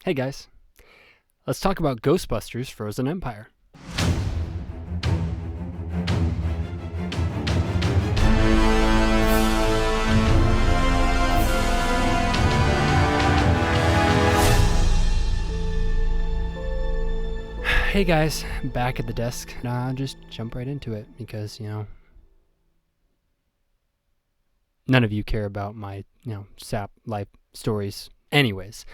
Hey guys, let's talk about Ghostbusters Frozen Empire. Hey guys, back at the desk. Just jump right into it because, none of you care about my, sap life stories. Anyways,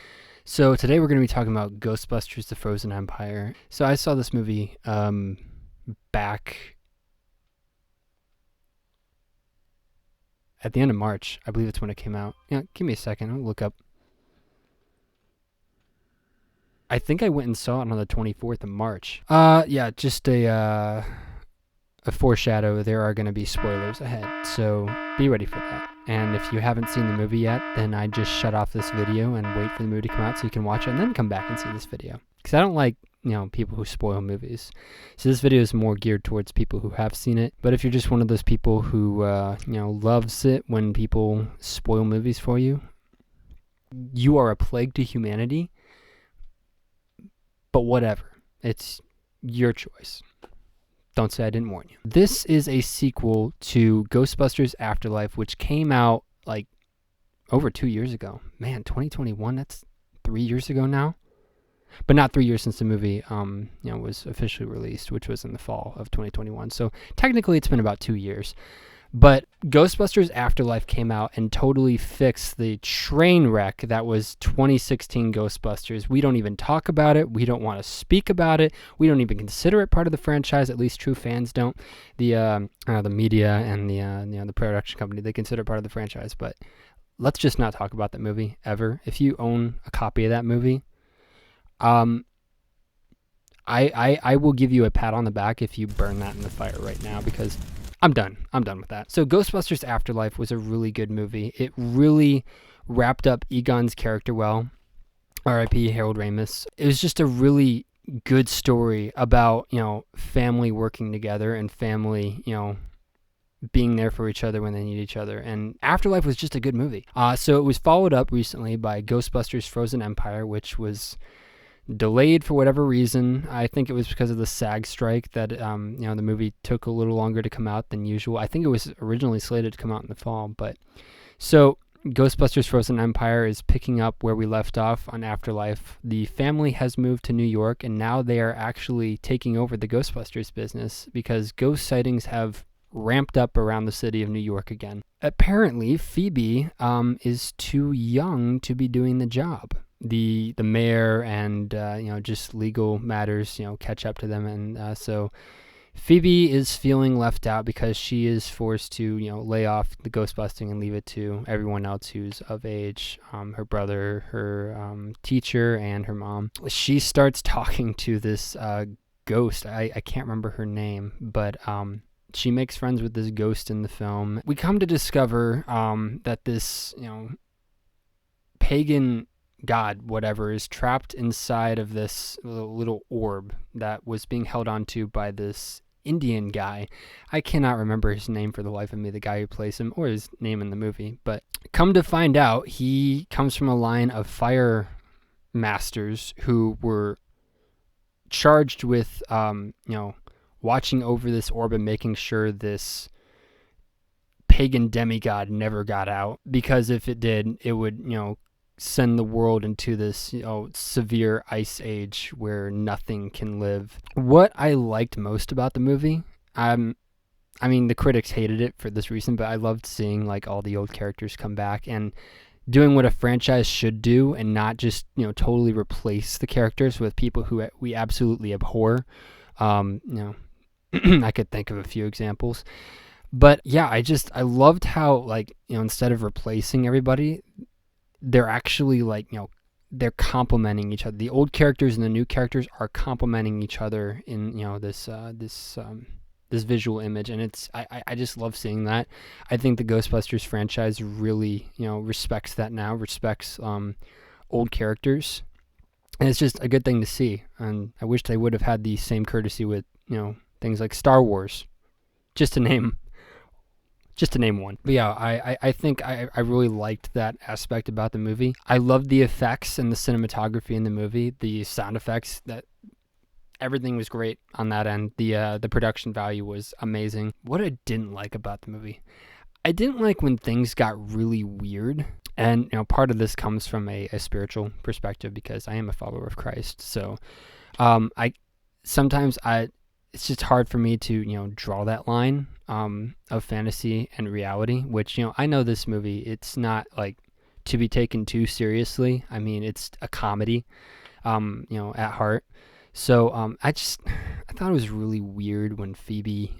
so today we're going to be talking about Ghostbusters The Frozen Empire. So I saw this movie back at the end of March. I believe it's when it came out. Give me a second. I'll look up. I think I went and saw it on the 24th of March. Just a foreshadow. There are going to be spoilers ahead, so be ready for that. And if you haven't seen the movie yet, then I just shut off this video and wait for the movie to come out so you can watch it and then come back and see this video. Because I don't like, people who spoil movies. So this video is more geared towards people who have seen it. But if you're just one of those people who, loves it when people spoil movies for you, you are a plague to humanity. But whatever. It's your choice. Don't say I didn't warn you. This is a sequel to Ghostbusters Afterlife, which came out over 2 years ago. Man, 2021, that's 3 years ago now. But not 3 years since the movie was officially released, which was in the fall of 2021. So technically it's been about 2 years. But Ghostbusters Afterlife came out and totally fixed the train wreck that was 2016 Ghostbusters. We don't even talk about it. We don't want to speak about it. We don't even consider it part of the franchise. At least true fans don't. The media and the production company, they consider it part of the franchise. But let's just not talk about that movie ever. If you own a copy of that movie, I will give you a pat on the back if you burn that in the fire right now, because I'm done with that. So Ghostbusters Afterlife was a really good movie. It really wrapped up Egon's character well. R.I.P. Harold Ramis. It was just a really good story about, family working together and family, being there for each other when they need each other. And Afterlife was just a good movie. So it was followed up recently by Ghostbusters Frozen Empire, which was delayed for whatever reason. I think it was because of the SAG strike that the movie took a little longer to come out than usual. I think it was originally slated to come out in the fall, but so Ghostbusters Frozen Empire is picking up where we left off on Afterlife. The family has moved to New York, and now they are actually taking over the Ghostbusters business because ghost sightings have ramped up around the city of New York again. Apparently, Phoebe is too young to be doing the job. The mayor and just legal matters catch up to them, and so Phoebe is feeling left out because she is forced to lay off the ghost busting and leave it to everyone else who's of age, her brother, her teacher, and her mom. She starts talking to this ghost. I can't remember her name, but she makes friends with this ghost in the film. We come to discover that this pagan god, whatever, is trapped inside of this little orb that was being held onto by this Indian guy. I cannot remember his name for the life of me, the guy who plays him, or his name in the movie. But come to find out, he comes from a line of fire masters who were charged with, watching over this orb and making sure this pagan demigod never got out. Because if it did, it would, send the world into this severe ice age where nothing can live. What I liked most about the movie, the critics hated it for this reason, but I loved seeing all the old characters come back and doing what a franchise should do, and not just totally replace the characters with people who we absolutely abhor. I could think of a few examples, but yeah, I loved how instead of replacing everybody, they're actually they're complementing each other. The old characters and the new characters are complementing each other in this visual image, and I just love seeing that. I think the Ghostbusters franchise really respects that now, respects old characters, and it's just a good thing to see. And I wish they would have had the same courtesy with things like Star Wars, just to name just to name one. But yeah, I think I really liked that aspect about the movie. I loved the effects and the cinematography in the movie, the sound effects, that everything was great on that end. The production value was amazing. What I didn't like about the movie, I didn't like when things got really weird. And part of this comes from a spiritual perspective, because I am a follower of Christ. So I sometimes it's just hard for me to draw that line of fantasy and reality, which I know this movie, it's not like to be taken too seriously. I mean, it's a comedy at heart. So I thought it was really weird when Phoebe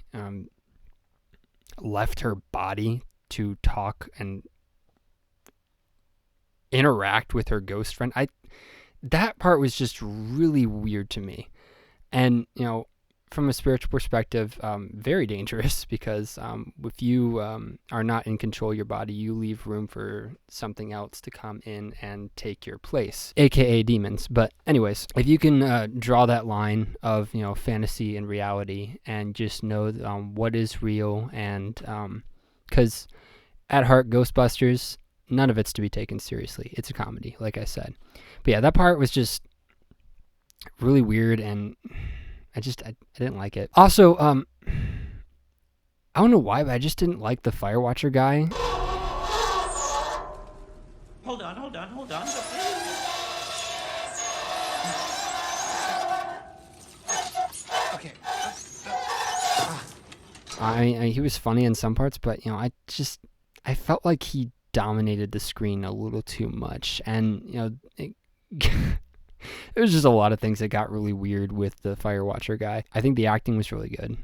left her body to talk and interact with her ghost friend. That part was just really weird to me. And from a spiritual perspective, very dangerous, because if you are not in control of your body, you leave room for something else to come in and take your place, aka demons. But anyways, if you can draw that line of fantasy and reality, and just know what is real, and because at heart, Ghostbusters, none of it's to be taken seriously. It's a comedy, like I said. But yeah, that part was just really weird, and I didn't like it. Also, I don't know why, but I just didn't like the Firewatcher guy. Hold on. Okay. He was funny in some parts, but I felt like he dominated the screen a little too much, and it was just a lot of things that got really weird with the Firewatcher guy. I think the acting was really good.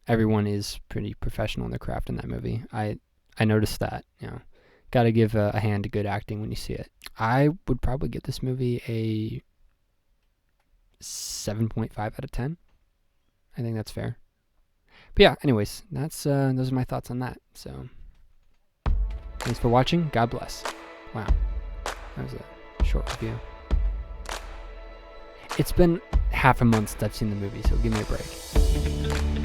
Everyone is pretty professional in their craft in that movie. I noticed that. Got to give a hand to good acting when you see it. I would probably give this movie a 7.5 out of 10. I think that's fair. But yeah, anyways, those are my thoughts on that. So thanks for watching. God bless. Wow, that was a short review. It's been half a month since I've seen the movie, so give me a break.